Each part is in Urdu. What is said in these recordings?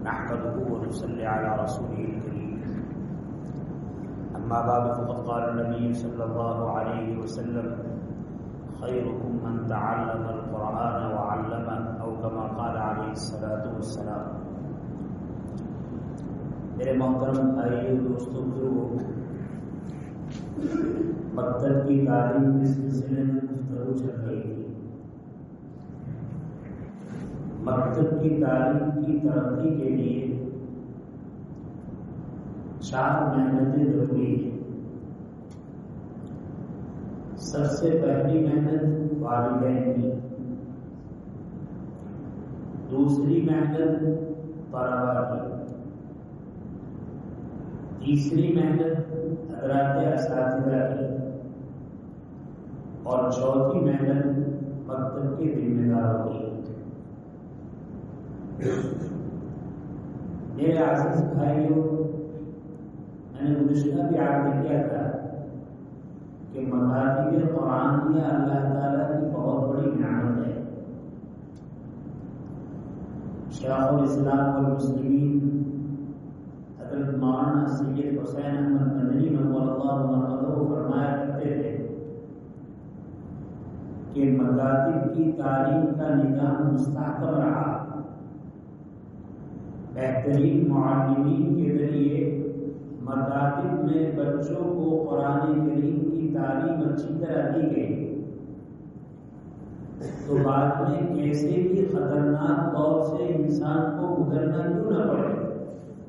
نحمده ونصلي على رسوله الكريم. أما بعد فقد قال النبي صلى الله عليه وسلم: خيركم من تعلم القرآن وعلمه، أو كما قال عليه الصلاة والسلام. میرے محترم بھائیو، دوستوں، بزرگوں، مکتب کی تعلیم کے سلسلے میں گفتگو چل رہی تھی. مکتب کی تعلیم کی ترقی کے لیے 4 محنتیں ضروری ہیں. سب سے پہلی محنت والدین کی، دوسری محنت طلباء کی، تیسری محنت حضرات اساتذہ کی، اور چوتھی محنت مکتب کے ذمہ داروں کی. میرے عزیز بھائیوں، میں نے گزشتہ بھی عرض کیا تھا کہ مکاتب قرآنیہ اللہ تعالیٰ کی بہت بڑی نعمت ہے. شیخ الاسلام والمسلمین حضرت مولانا سید حسین احمد مدنی نور اللہ مرقدہ فرمایا کرتے تھے کہ مکاتب کی تعلیم کا نظام مستحکم رہا. بہترین معلمین کے ذریعے مکاتب میں بچوں کو قرآن کریم کی تعلیم اچھی طرح دی گئی، تو بعد میں کیسے بھی خطرناک دور سے انسان کو گزرنا کیوں نہ پڑے،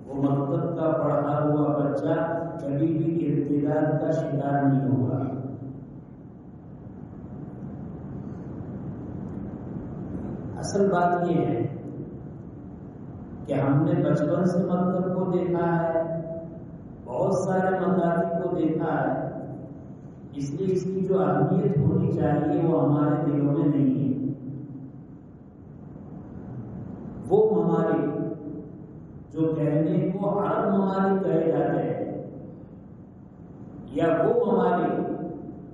وہ مکتب کا پڑھا ہوا بچہ کبھی بھی ارتداد کا شکار نہیں ہوگا. اصل بات یہ ہے کہ ہم نے بچپن سے مکتب کو دیکھا ہے، بہت سارے مکاتب کو دیکھا ہے، اس لیے اس کی جو اہمیت ہونی چاہیے وہ ہمارے دلوں میں نہیں ہے. وہ ممالک جو کہنے کو عرب ممالک کہے جاتے ہیں، یا وہ ممالک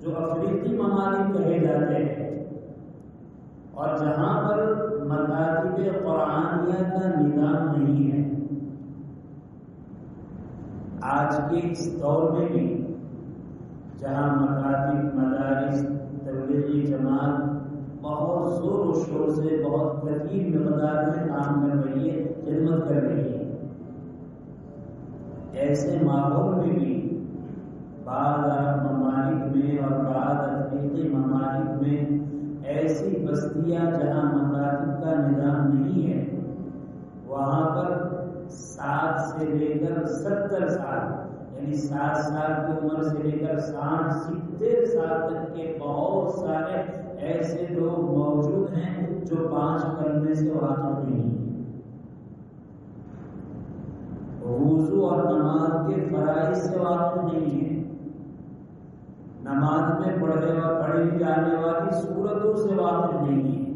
جو افریقی ممالک کہے جاتے ہیں، اور جہاں پر مکاتب قرآنیہ کا نظام نہیں ہے، آج کے اس دور میں بھی جہاں مکاتب، مدارس، تبلیغی جماعت بہت زور و شور سے بہت کثیر مقدار میں کام کر رہی ہے، خدمت کر رہی ہے، ایسے ماحول میں بھی بعض عرب ممالک میں اور بعض افریقی ممالک میں ایسی بستیاں جہاں مکاتب کا نظام نہیں ہے، وہاں پر 7 سے لے کر 70 سال، یعنی 7 سال کی عمر سے لے کر 60-70 سال تک کے بہت سارے ایسے لوگ موجود ہیں جو 5 کلمے سے واقف نہیں ہیں، وضو اور نماز کے فرائض سے واقف نہیں ہیں، نماز میں پڑھی جانے والی سورتوں سے واقف نہیں ہے.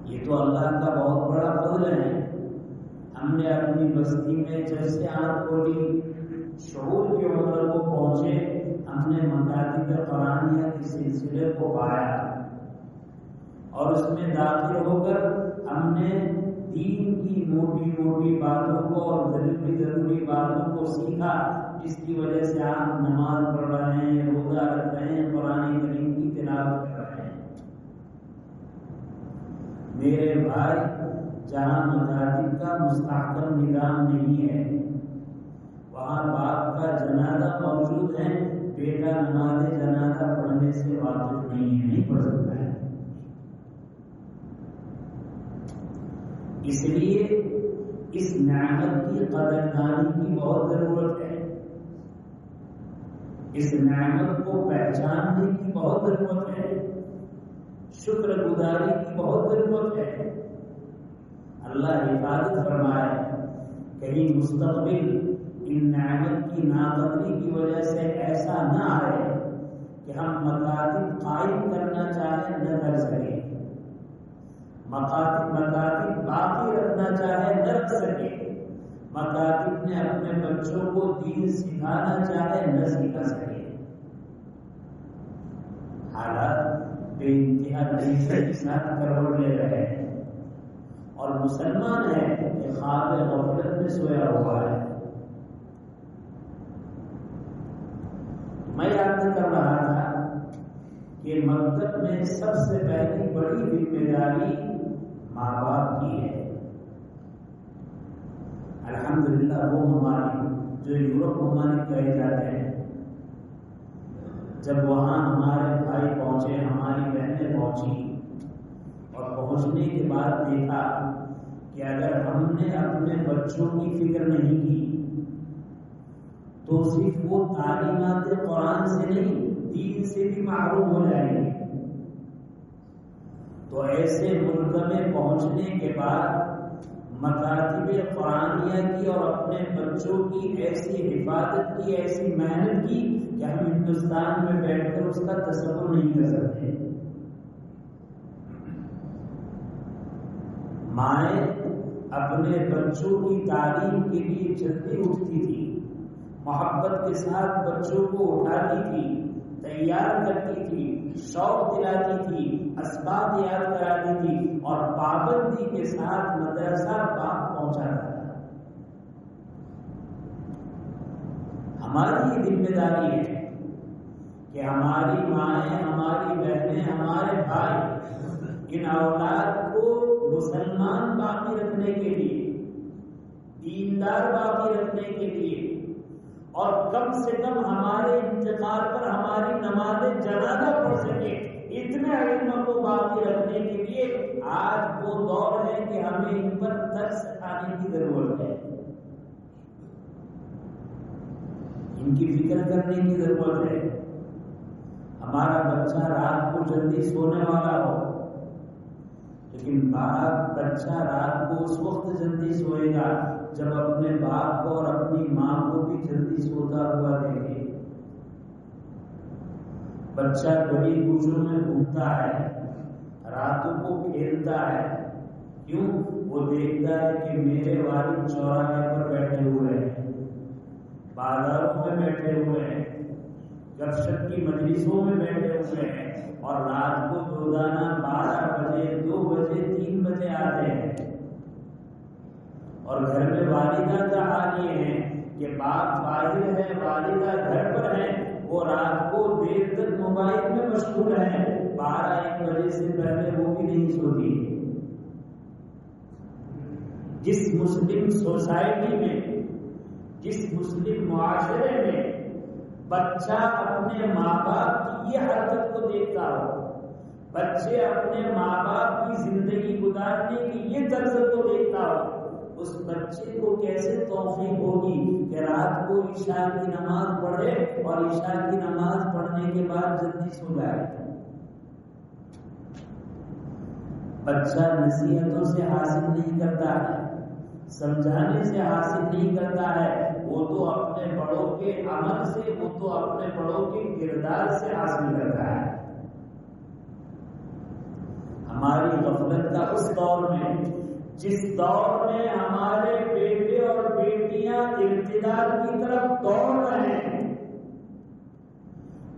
یہ تو اللہ کا بہت بڑا فضل ہے. ہم نے اپنی بستی میں جیسے آنکھ کھولی، شعور کی عمر کو پہنچے، ہم نے مکاتب قرآنیہ کے سلسلے کو پایا، اور اس میں داخل ہو کر ہم نے دین کی موٹی موٹی باتوں کو اور ضروری باتوں کو سیکھا، جس کی وجہ سے آپ نماز پڑھ رہے ہیں، روزہ رکھ رہے ہیں، قرآن کریم کی تلاوت کر رہے ہیں. میرے بھائی، جہاں مکاتب کا مستحکم نظام نہیں ہے، وہاں باپ کا جنازہ موجود ہے، بیٹا نماز جنازہ پڑھنے سے واقف نہیں پڑھ سکتا ہے. اس لیے اس نعمت کی قدردانی کی بہت ضرورت ہے، اس نعمت کو پہچاننے کی بہت ضرورت ہے، شکر گزاری کی بہت ضرورت ہے. اللہ حفاظت فرمائے کہیں مستقبل ان نعمت کی ناقدری کی وجہ سے ایسا نہ آئے کہ ہم مکاتب قائم کرنا چاہیں نہ کر سکیں، مکاتب باقی رکھنا چاہے نہ رکھ سکے، مکاتب نے اپنے بچوں کو دین سکھانا چاہے نہ سکھا سکے. حالات بے انتہا کے ساتھ کروڑ لے رہے ہیں، اور مسلمان ہے کہ خواب غفلت میں سویا ہوا ہے. میں یاد کر رہا تھا کہ مکتب میں سب سے پہلی بڑی ذمہ داری ماں باپ کی ہے. الحمدللہ وہ ممالک جو یورپ ممالک کہے جاتے ہیں، جب وہاں ہمارے بھائی پہنچے، ہماری بہنیں پہنچی، اور پہنچنے کے بعد دیکھا کہ اگر ہم نے اپنے بچوں کی فکر نہیں کی تو صرف وہ تعلیمات قرآن سے نہیں، دین سے بھی محروم ہو جائیں گے. تو ایسے ملک میں پہنچنے کے بعد مکاتب قرآنیہ کی اور اپنے بچوں کی ایسی حفاظت کی، ایسی محنت کی کہ ہم ہندوستان میں بیٹھ کر اس کا تصور نہیں کر سکتے. مائیں اپنے بچوں کی تعلیم کے لیے جلدی اٹھتی تھی، محبت کے ساتھ بچوں کو اٹھاتی تھی، تیار کرتی تھی، شوق دلاتی تھی، اسباب یاد کراتی تھی، اور پابندی کے ساتھ مدرسہ باپ پہنچاتا تھا. ہماری یہ ذمہ داری ہے کہ ہماری مائیں، ہماری بہنیں، ہمارے بھائی ان اولاد کو مسلمان باقی رکھنے کے لیے، دیندار باقی رکھنے کے لیے، اور کم سے کم ہمارے انتقال پر ہماری نماز جنازہ پڑھ سکے، اتنے علم کو باقی رکھنے کے لیے آج وہ دور ہے کہ ہمیں ان پر ترس کھانے کی ضرورت ہے، ان کی فکر کرنے کی ضرورت ہے. ہمارا بچہ رات کو جلدی سونے والا ہو، لیکن بچہ رات کو اس وقت جلدی سوئے گا جب اپنے باپ کو اور اپنی ماں کو بھی جلدی سوتا ہوا دیکھے. بچہ گلی کوچوں میں گھومتا ہے، راتوں کو کھیلتا ہے، کیوں؟ وہ دیکھتا ہے کہ میرے والد چوراہے پر بیٹھے ہوئے ہیں، بازاروں میں بیٹھے ہوئے ہیں، گپ شپ کی مجلسوں میں بیٹھے ہوئے ہیں، اور رات کو روزانہ 12 بجے 2 بجے 3 بجے آتے ہیں. اور گھر میں والدہ کا حال یہ ہے کہ باپ باہر ہے، والدہ گھر پر ہے، وہ رات کو دیر تک موبائل میں مشغول ہے، 12-1 بجے سے پہلے وہ بھی نہیں سوتی. جس مسلم سوسائٹی میں، جس مسلم معاشرے میں بچہ اپنے ماں باپ کی یہ حرکت کو دیکھتا ہو، بچے اپنے ماں باپ کی زندگی گزارنے کی یہ طرز کو دیکھتا ہو، اس بچے کو کیسے توفیق ہوگی کہ رات کو عشاء کی نماز پڑھے اور عشاء کی نماز پڑھنے کے بعد جلدی سو جائے. بچہ نصیحتوں سے حاصل نہیں کرتا ہے، سمجھانے سے حاصل نہیں کرتا ہے، وہ تو اپنے بڑوں کے عمل سے، وہ تو اپنے بڑوں کے کردار سے حاصل کرتا ہے. ہماری غفلت کا اس دور میں، جس دور میں ہمارے بیٹے اور بیٹیاں اقتدار کی طرف دوڑ رہے ہیں،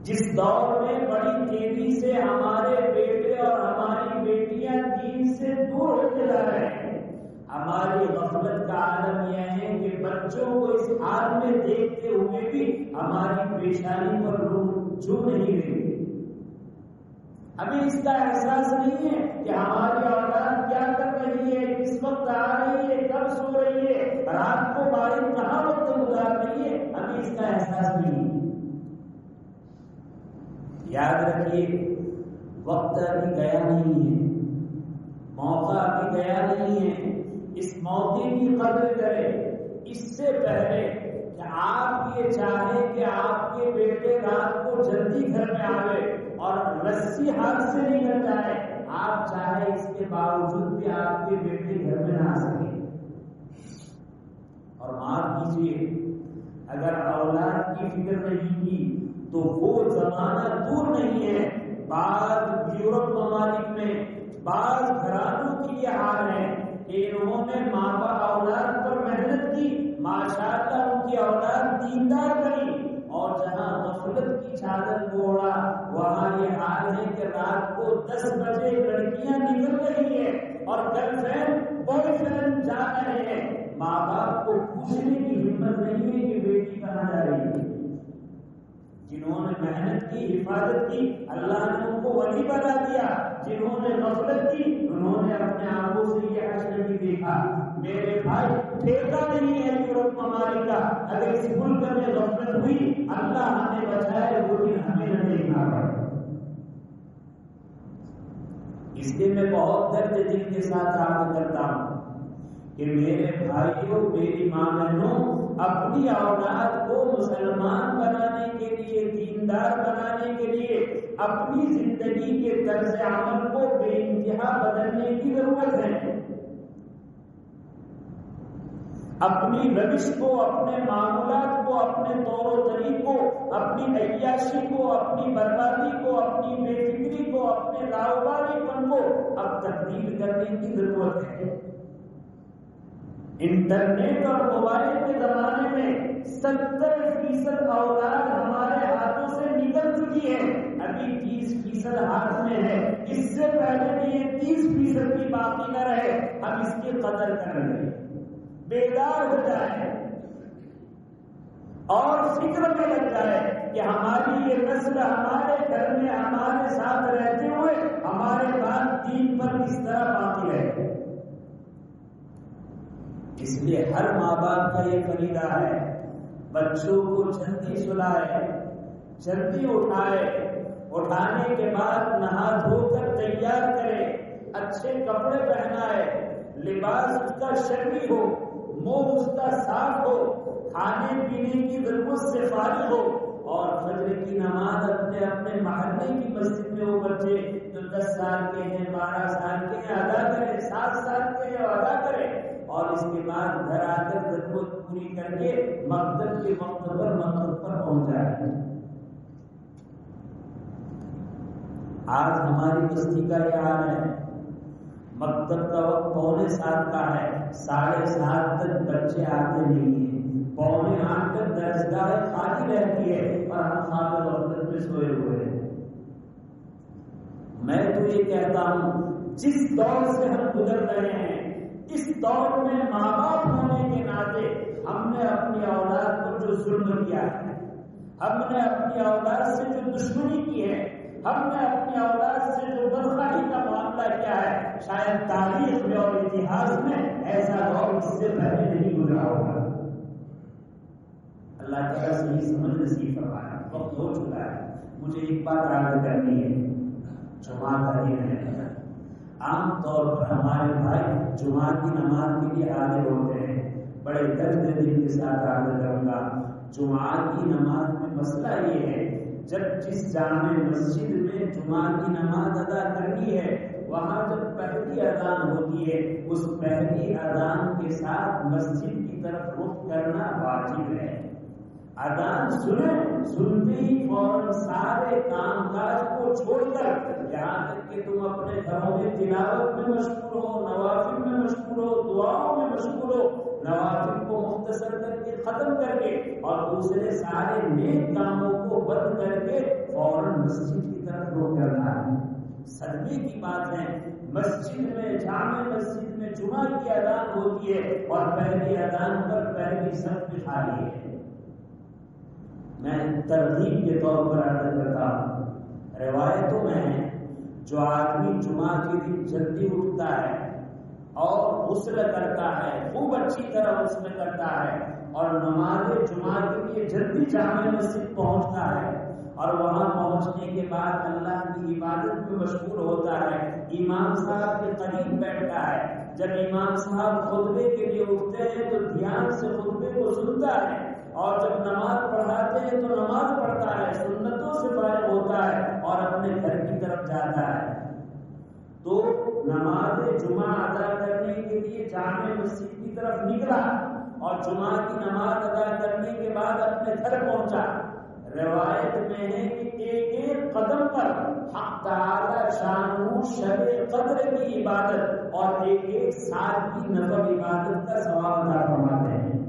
جس دور میں بڑی تیزی سے ہمارے بیٹے اور ہماری بیٹیاں دین سے دور ہوتے جا رہے ہیں، ہماری غفلت کا عالم یہ ہے کہ بچوں کو اس حال میں دیکھتے ہوئے بھی ہماری پیشانی پر روح چھو نہیں رہی. ہمیں اس کا احساس نہیں ہے کہ ہماری اولاد کیا کر رہی ہے، کس وقت آ رہی ہے، کب سو رہی ہے، رات کو باہر کہاں وقت گزار رہی ہے، ہمیں اس کا احساس نہیں ہے. یاد رکھیے، وقت ابھی گیا نہیں ہے، موقع ابھی گیا نہیں ہے. اس موقع کی قدر کرے. اس سے پہلے کہ آپ یہ چاہیں کہ آپ کے بیٹے رات کو جلدی گھر میں آئے اور رسی ہاتھ سے نکل جائے، آپ چاہے اس کے باوجود بھی آپ کے بیٹے گھر میں نہ آ سکے. اور معاف کیجیے، اگر اولاد کی فکر نہیں کی تو وہ زمانہ دور نہیں ہے. بعض یورپ ممالک میں بعض گھرانوں کی یہ حال ہے کہ انہوں نے ماں باپ اولاد پر محنت کی، ماشاءاللہ ان کی اولاد دیندار بنی، اور جہاں غفلت کی چادر کو اوڑھا وہاں یہ حال ہے کہ رات کو 10 بجے لڑکیاں نکل رہی ہیں اور گرل فرینڈ بوائے بتا رہے ہیں، ماں باپ کو پوچھنے کی ہمت نہیں ہے کہ بیٹی کہاں جا رہی ہے۔ جنہوں نے محنت کی، حفاظت کی، اللہ نے ان کو ولی بنا دیا۔ جنہوں نے غفلت کی، انہوں نے اپنے آنکھوں سے یہ حشر بھی دیکھا۔ میرے بھائی، ٹھیکہ نہیں ہے یورپ ممالک کا، اگر اس ملک میں غفلت ہوئی، اللہ ہمیں بچائے، وہ دن ہمیں نہ دیکھنا پڑے۔ اس لیے میں بہت درد دل کے ساتھ عرض کرتا ہوں کہ میرے بھائیوں، میری ماں بہنوں، اپنی اولاد کو مسلمان بنانے کے لیے، دیندار بنانے کے لیے اپنی زندگی کے طرز عمل کو بے انتہا بدلنے کی ضرورت ہے۔ اپنی روش کو، اپنے معمولات کو، اپنے طور و طریق کو، اپنی عیاشی کو، اپنی بربادی کو، اپنی بے فکری کو، اپنے کاروباری پن کو اب تبدیل کرنے کی ضرورت ہے۔ انٹرنیٹ اور موبائل کے زمانے میں 70% اولاد ہمارے ہاتھوں سے نکل چکی ہے، ابھی 30% ہاتھ میں ہے۔ اس سے پہلے کہ یہ 30% بھی باقی نہ رہے، ہم اس کی قدر کر لیں، بیدار ہو جائے اور فکر میں لگ جائے کہ ہماری یہ نسل ہمارے گھر میں ہمارے ساتھ رہتے ہوئے ہمارے بعد دین پر کس طرح باقی رہے۔ اس لیے ہر ماں باپ کا یہ فریضہ ہے، بچوں کو جلدی سلائے، جلدی اٹھائے، اٹھانے کے بعد نہا دھو کر تیار کرے، اچھے کپڑے پہنائے، لباس اس کا شرعی ہو، منہ اس کا صاف ہو، کھانے پینے کی ضرورت سے فارغ ہو، اور فجر کی نماز اپنے اپنے محلے کی مسجد میں وہ بچے جو 10 سال کے ہیں، 12 سال کے ہیں ادا کرے، 7 سال کے ہیں ادا کرے، اور اس کے بعد گھر آ کر ضرورت پوری کر کے مقصد کے وقت پر مقصد پر پہنچ جائے۔ آج ہماری بستی کا یہ حال ہے، مکتب کا وقت 6:45 کا ہے، 7:30 تک بچے آتے نہیں ہیں، 7:45 تک درسگاہ خالی رہتی ہے اور ہم خواب غفلت میں سوئے ہوئے ہیں۔ میں تو یہ کہتا ہوں، جس دور سے ہم گزر رہے ہیں، اس دور میں ماں باپ ہونے کے ناطے ہم نے اپنی اولاد پر جو ظلم کیا ہے، ہم نے اپنی اولاد سے جو دشمنی کی ہے، ہم نے اپنی اولاد سے جو بدخواہی کا معاملہ کیا ہے، شاید تاریخ میں اور اتہاس میں ایسا دور اس سے پہلے نہیں گزرا ہوگا۔ اللہ تعالیٰ صحیح سمجھ نصیب فرمائے۔ وقت ہو چکا ہے، مجھے ایک بات عرض کرنی ہے۔ جمعہ کا دن ہے، عام طور پر ہمارے بھائی جمعہ کی نماز کے لیے حاضر ہوتے ہیں، بڑے درد دل کے ساتھ عرض کروں گا، جمعہ کی نماز میں مسئلہ یہ ہے، جب جس جامع مسجد میں جمعہ کی نماز ادا کرنی ہے، وہاں جب پہلی اذان ہوتی ہے، اس پہلی اذان کے ساتھ مسجد کی طرف رخ کرنا واجب ہے۔ اذان سنتے ہی فوراً سارے کام کاج کو چھوڑ کر، یہاں تک کہ تم اپنے گھروں میں تلاوت میں مشغول ہو، نوافل میں مشغول ہو، دعاؤں میں مشغول ہو، نوافل کو مختصر کر کے ختم کر کے اور دوسرے سارے نیک کاموں کو بند کر کے فوراً مسجد کی طرف رخ کرنا ہے۔ صدمے کی بات ہے، مسجد میں، جامع مسجد میں جمعہ کی اذان ہوتی ہے اور پہلی اذان پر پہلی صف خالی ہے۔ میں ترغیب کے طور پر عرض کرتا ہوں، روایتوں میں ہے جو آدمی جمعہ کے دن جلدی اٹھتا ہے اور غسل کرتا ہے، خوب اچھی طرح غسل کرتا ہے اور نماز جمعہ کے لیے جلدی جامع مسجد پہنچتا ہے اور وہاں پہنچنے کے بعد اللہ کی عبادت میں مشغول ہوتا ہے، امام صاحب کے قریب بیٹھتا ہے۔ جب امام صاحب خطبے کے لیے اٹھتے ہیں تو دھیان سے خطبے کو سنتا ہے، اور جب نماز پڑھاتے ہیں تو نماز پڑھتا ہے، سنتوں سے فارغ ہوتا ہے اور اپنے گھر کی طرف جاتا ہے۔ تو نماز جمعہ ادا کرنے کے لیے جامع مسجد کی طرف نکلا اور جمعہ کی نماز ادا کرنے کے بعد اپنے گھر پہنچا۔ روایت میں ہے کہ ایک ایک قدم پر حق تعالی شانہ شب قدر کی عبادت اور ایک ایک سال کی نفل عبادت کا ثواب عطا فرماتے ہیں۔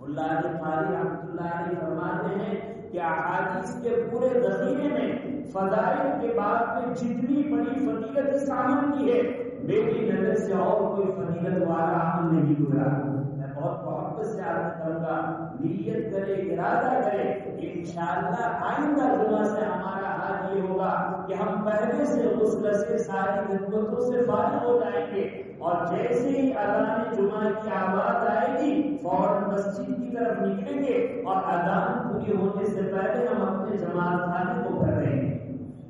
اللہ علی قاری رحمۃ اللہ علیہ فرماتے ہیں کہ احادیث کے پورے ذخیرے میں فضائل کے بعد میں جتنی بڑی فضیلت اس عمل کی ہے، میری نظر سے اور کوئی فضیلت فضیلت والا عمل نہیں گزرا. میں بہت محبت سے عرض کروں گا، نیت کرے، ارادہ کرے کہ انشاءاللہ آئندہ جمعہ سے ہمارا حال یہ ہوگا کہ ہم پہلے سے غسل سے ساری خدمتوں سے فارغ ہو جائیں گے، اور جیسے ہی اذان جمعہ کی آواز آئے گی فوراً مسجد کی طرف نکلیں گے، اور اذان پوری ہونے سے پہلے ہم اپنے جماعت خانے کو بھر دیں گے.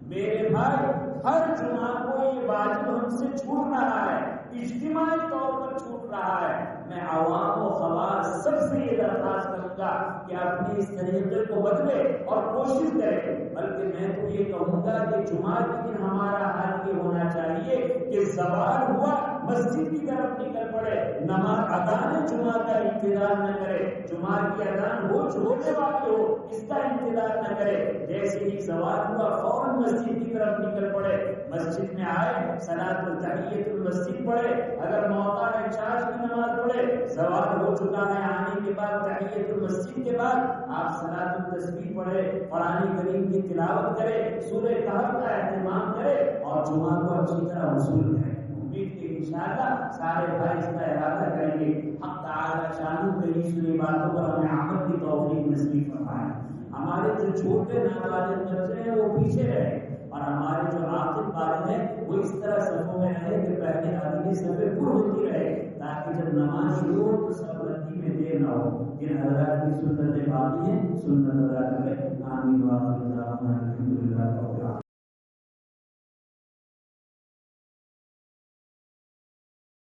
میرے بھائی، ہر جمعہ کو یہ واجب ہم سے چھوٹ رہا ہے، اجتماعی طور پر چھوٹ رہا ہے. میں عوام و خواص سب سے یہ درخواست کروں گا کہ اپنے اس طریقے کو بدلے اور کوشش کرے. بلکہ میں تو یہ کہوں گا کہ جمعہ کے دن ہمارا حال یہ ہونا چاہیے کہ زوال ہوا مسجد کی طرف نکل پڑے، نماز اذان جمعہ کا انتظار نہ کرے، جمعہ کی اذان ہو چھوڑنے والی ہو اس کا انتظار نہ کرے. جیسے ہی زوال ہوا فوراً مسجد کی طرف نکل پڑے، مسجد میں آئے، صلاۃ تحیۃ المسجد پڑھے، اگر موقع ہے چاش کی نماز پڑھے، زوال ہو چکا ہے آنے کے بعد تحیۃ المسجد کے بعد آپ صلاۃ التسبیح پڑھے، قرآن کریم کی تلاوت کرے، سورہ کہف کا اہتمام کرے اور جمعہ کو اچھی طرح وصول کرے. امید کہ انشاءاللہ سارے بھائی اس کا ارادہ کریں گے. حق تعالی شانہ کئی سنی باتوں پر ہمیں عمل کی توفیق نصیب فرمائے. ہمارے جو چھوٹے نابالغ بچے ہیں وہ پیچھے رہے، اور ہمارے جو عاقل بالغ ہیں وہ اس طرح صفوں میں رہے کہ پہلے آدمی صفیں پر ہوتی رہے، تاکہ جب نماز شروع ہو تو سب رتی میں دیر نہ ہو. جن حضرات کی سنتیں باقی ہیں سنت ادا کریں. آمین.